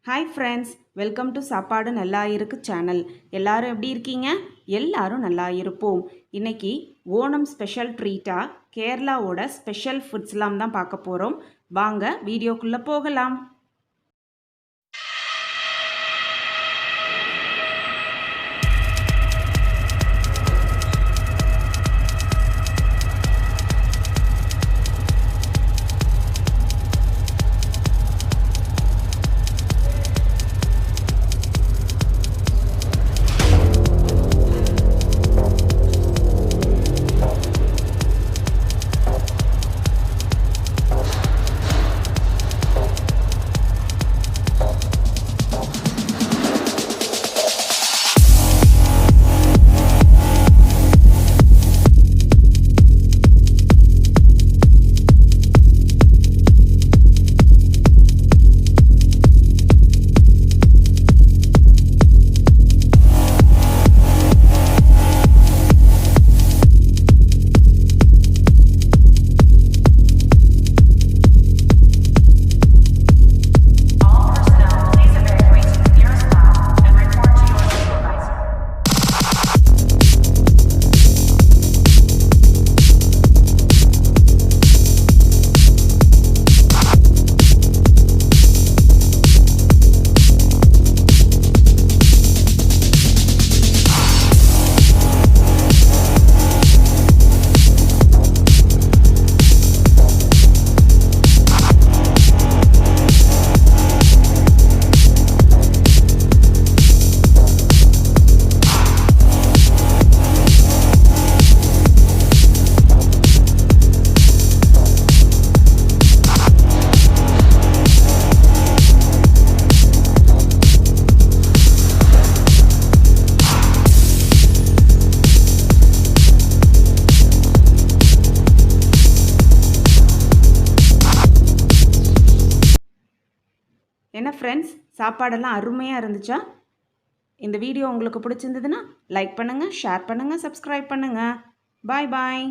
Hi friends, welcome to சாப்பாடு நல்லா இருக்கு சேனல். எல்லாரும் எப்படி இருக்கீங்க? எல்லாரும் நல்லா இருப்போம். இன்னைக்கு ஓணம் ஸ்பெஷல் ட்ரீட்டாக கேரளாவோட ஸ்பெஷல் ஃபுட்ஸ்லாம் தான் பார்க்க போகிறோம். வாங்க வீடியோக்குள்ளே போகலாம். என்ன ஃப்ரெண்ட்ஸ், சாப்பாடெல்லாம் அருமையாக இருந்துச்சா? இந்த வீடியோ உங்களுக்கு பிடிச்சிருந்ததுன்னா லைக் பண்ணுங்கள், ஷேர் பண்ணுங்கள், சப்ஸ்கிரைப் பண்ணுங்கள். பாய் பாய்.